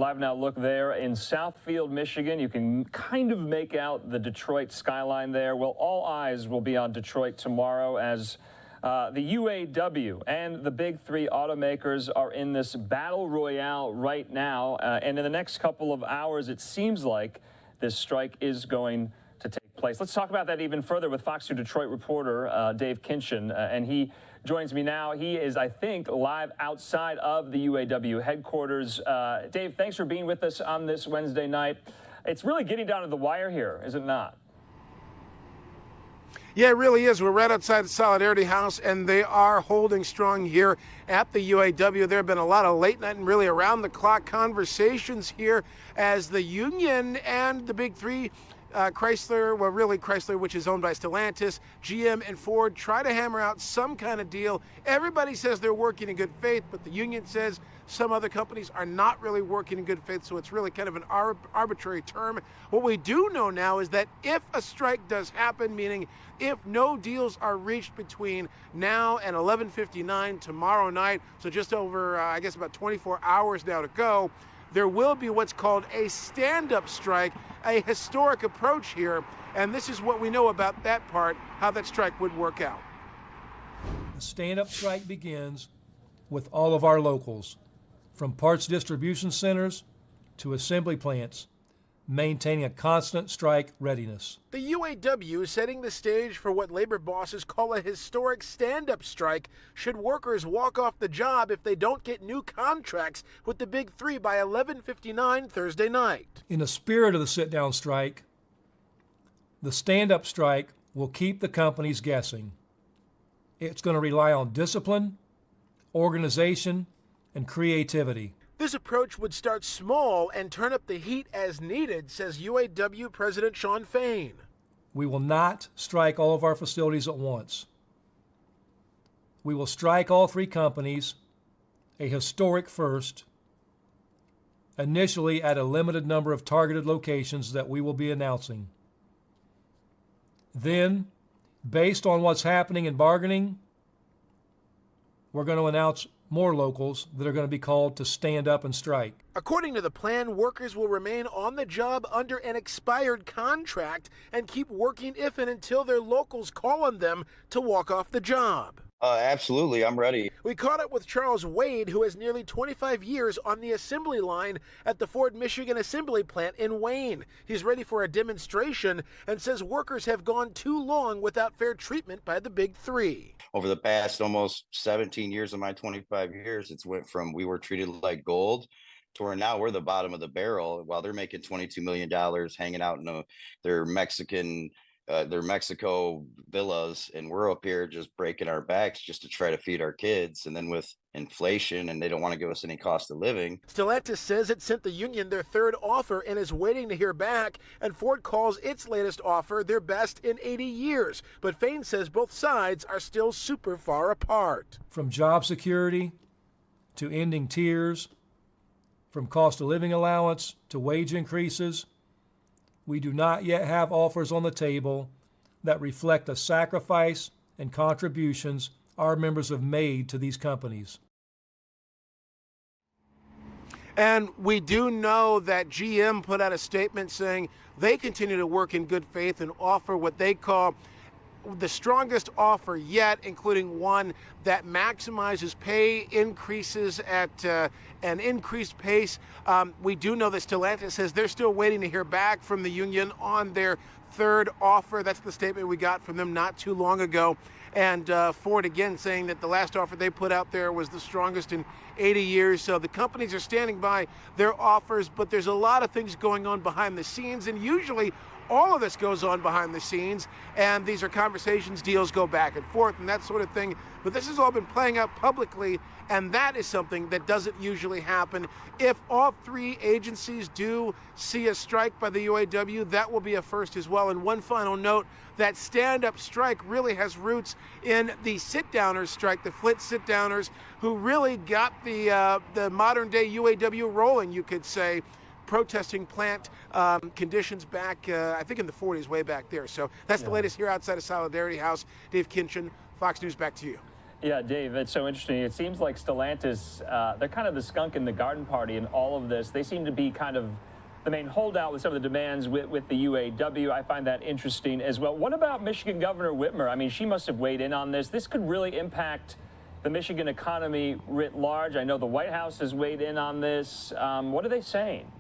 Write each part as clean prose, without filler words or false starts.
Live Now look there in Southfield, Michigan. You can kind of make out the Detroit skyline there. Well, all eyes will be on Detroit tomorrow as the UAW and the big three automakers are in this battle royale right now. And in the next couple of hours, it seems like this strike is going to take place. Let's talk about that even further with Fox 2 Detroit reporter Dave Kinchen, and he joins me now. He is, I think, live outside of the UAW headquarters. Dave, thanks for being with us on this Wednesday night. It's really getting down to the wire here, is it not? Yeah, it really is. We're right outside the Solidarity House, and they are holding strong here at the UAW. There have been a lot of late night and really around-the-clock conversations here as the union and the big three, Chrysler, well, really Chrysler, which is owned by Stellantis, GM, and Ford, try to hammer out some kind of deal. Everybody says they're working in good faith, but the union says some other companies are not really working in good faith, so it's really kind of an arbitrary term. What we do know now is that if a strike does happen, meaning if no deals are reached between now and 11:59 tomorrow night, so just over, I guess, about 24 hours now to go, there will be what's called a stand-up strike, a historic approach here, and this is what we know about that part, how that strike would work out. The stand-up strike begins with all of our locals, from parts distribution centers to assembly plants, maintaining a constant strike readiness. The UAW is setting the stage for what labor bosses call a historic stand-up strike should workers walk off the job if they don't get new contracts with the big three by 11:59 Thursday night. In the spirit of the sit-down strike, the stand-up strike will keep the companies guessing. It's going to rely on discipline, organization, and creativity. This approach would start small and turn up the heat as needed, says UAW President Shawn Fain. We will not strike all of our facilities at once. We will strike all three companies, a historic first, initially at a limited number of targeted locations that we will be announcing. Then, based on what's happening in bargaining, we're going to announce more locals that are going to be called to stand up and strike. According to the plan, workers will remain on the job under an expired contract and keep working if and until their locals call on them to walk off the job. Absolutely, I'm ready. We caught up with Charles Wade, who has nearly 25 years on the assembly line at the Ford Michigan assembly plant in Wayne. He's ready for a demonstration and says workers have gone too long without fair treatment by the big three. Over the past almost 17 years of my 25 years, it's went from we were treated like gold to where now we're the bottom of the barrel while they're making $22 million hanging out in their Mexico villas, and we're up here just breaking our backs just to try to feed our kids. And then with inflation, and they don't want to give us any cost of living. Stellantis says it sent the union their third offer and is waiting to hear back, and Ford calls its latest offer their best in 80 years. But Fain says both sides are still super far apart. From job security to ending tiers, from cost of living allowance to wage increases, we do not yet have offers on the table that reflect the sacrifice and contributions our members have made to these companies. And we do know that GM put out a statement saying they continue to work in good faith and offer what they call the strongest offer yet, including one that maximizes pay increases at an increased pace. We do know that Stellantis says they're still waiting to hear back from the union on their third offer. That's the statement we got from them not too long ago. And Ford again saying that the last offer they put out there was the strongest in 80 years. So the companies are standing by their offers, but there's a lot of things going on behind the scenes, and usually all of this goes on behind the scenes, and these are conversations, deals go back and forth and that sort of thing. But this has all been playing out publicly, and that is something that doesn't usually happen. If all three agencies do see a strike by the UAW, that will be a first as well. And one final note, that stand-up strike really has roots in the sit-downers strike, the Flint sit-downers, who really got the modern-day UAW rolling, you could say, protesting plant conditions back, I think in the 40s, way back there. So that's the latest here outside of Solidarity House. Dave Kinchen, Fox News, back to you. Yeah, Dave, it's so interesting. It seems like Stellantis, they're kind of the skunk in the garden party in all of this. They seem to be kind of the main holdout with some of the demands with the UAW. I find that interesting as well. What about Michigan Governor Whitmer? I mean, she must have weighed in on this. This could really impact the Michigan economy writ large. I know the White House has weighed in on this. What are they saying?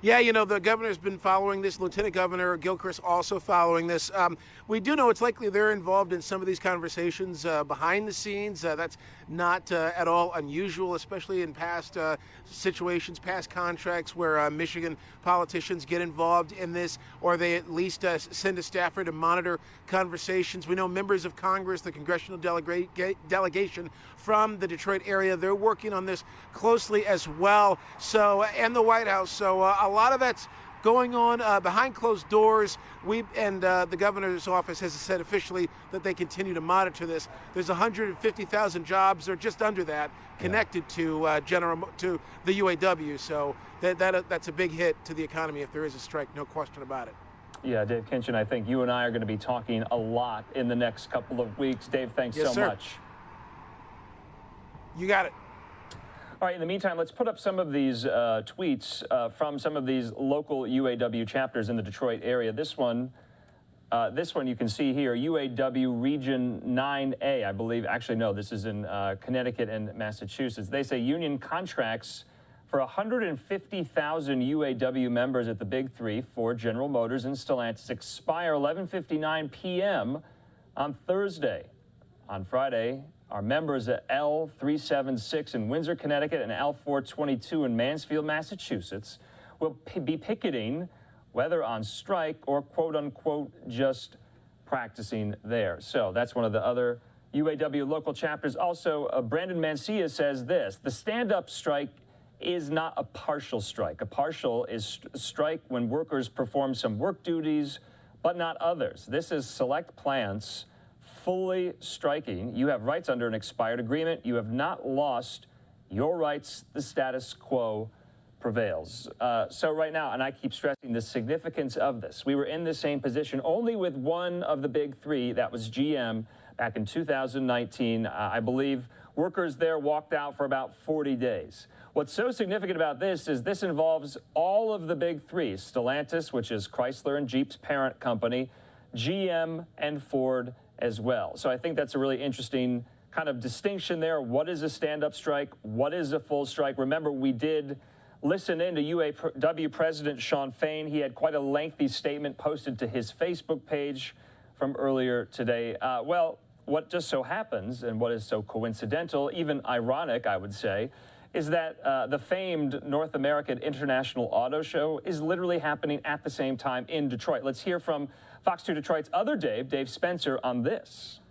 Yeah, you know, the governor's been following this. Lieutenant Governor Gilchrist also following this. We do know it's likely they're involved in some of these conversations behind the scenes. That's not at all unusual, especially in past situations, past contracts where Michigan politicians get involved in this, or they at least send a staffer to monitor conversations. We know members of Congress, the congressional delegation from the Detroit area, they're working on this closely as well. So, and the White House. So a lot of that's going on behind closed doors. The governor's office has said officially that they continue to monitor this. There's 150,000 jobs, or just under that, connected to the UAW. So that's a big hit to the economy if there is a strike, no question about it. Yeah, Dave Kinchen, I think you and I are going to be talking a lot in the next couple of weeks. Dave, thanks so much. You got it. All right, in the meantime, let's put up some of these tweets from some of these local UAW chapters in the Detroit area. This one you can see here, UAW Region 9A, I believe. Actually, no, this is in Connecticut and Massachusetts. They say union contracts for 150,000 UAW members at the Big Three, Ford, General Motors, and Stellantis expire 11:59 p.m. on Thursday. On Friday, our members at L376 in Windsor, Connecticut, and L422 in Mansfield, Massachusetts, will be picketing, whether on strike or quote-unquote just practicing there. So that's one of the other UAW local chapters. Also, Brandon Mancia says this: the stand-up strike is not a partial strike. A partial is strike when workers perform some work duties, but not others. This is select plants fully striking. You have rights under an expired agreement. You have not lost your rights. The status quo prevails. So right now, and I keep stressing the significance of this, we were in the same position only with one of the Big Three, that was GM, back in 2019. I believe workers there walked out for about 40 days. What's so significant about this is this involves all of the Big Three: Stellantis, which is Chrysler and Jeep's parent company, GM, and Ford as well. So I think that's a really interesting kind of distinction there. What is a stand-up strike? What is a full strike? Remember, we did listen in to UAW President Shawn Fain. He had quite a lengthy statement posted to his Facebook page from earlier today. Well, what just so happens, and what is so coincidental, even ironic, I would say, is that the famed North American International Auto Show is literally happening at the same time in Detroit. Let's hear from Fox 2 Detroit's other Dave Spencer, on this.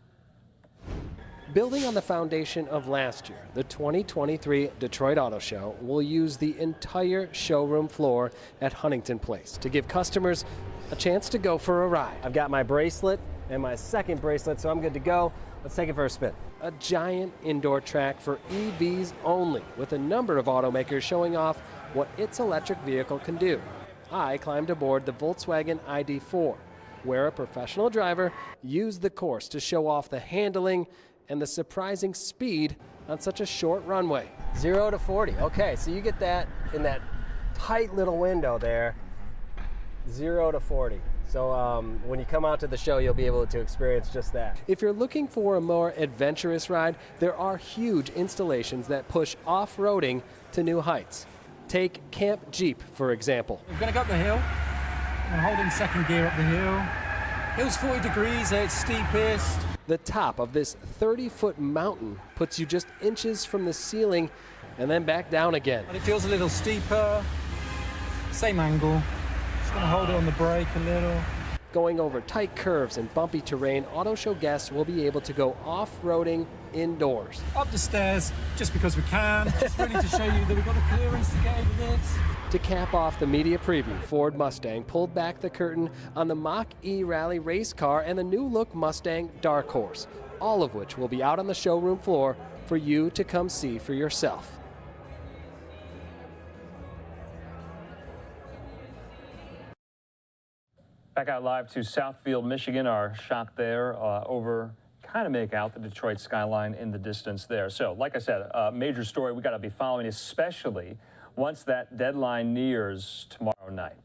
Building on the foundation of last year, the 2023 Detroit Auto Show will use the entire showroom floor at Huntington Place to give customers a chance to go for a ride. I've got my bracelet and my second bracelet, so I'm good to go. Let's take it for a spin. A giant indoor track for EVs only, with a number of automakers showing off what its electric vehicle can do. I climbed aboard the Volkswagen ID4, where a professional driver used the course to show off the handling and the surprising speed on such a short runway. 0 to 40. Okay, so you get that in that tight little window there. 0 to 40. So when you come out to the show, you'll be able to experience just that. If you're looking for a more adventurous ride, there are huge installations that push off-roading to new heights. Take Camp Jeep, for example. We're going to go up the hill. I'm holding second gear up the hill. It was 40 degrees, it's steepest. The top of this 30-foot mountain puts you just inches from the ceiling and then back down again. And it feels a little steeper, same angle. Just going to hold it on the brake a little. Going over tight curves and bumpy terrain, auto show guests will be able to go off-roading indoors. Up the stairs, just because we can, just really to show you that we've got the clearance to get over this. To cap off the media preview, Ford Mustang pulled back the curtain on the Mach-E Rally race car and the new-look Mustang Dark Horse, all of which will be out on the showroom floor for you to come see for yourself. Back out live to Southfield, Michigan, our shot there over kind of make out the Detroit skyline in the distance there. So, like I said, a major story we got to be following, especially once that deadline nears tomorrow night.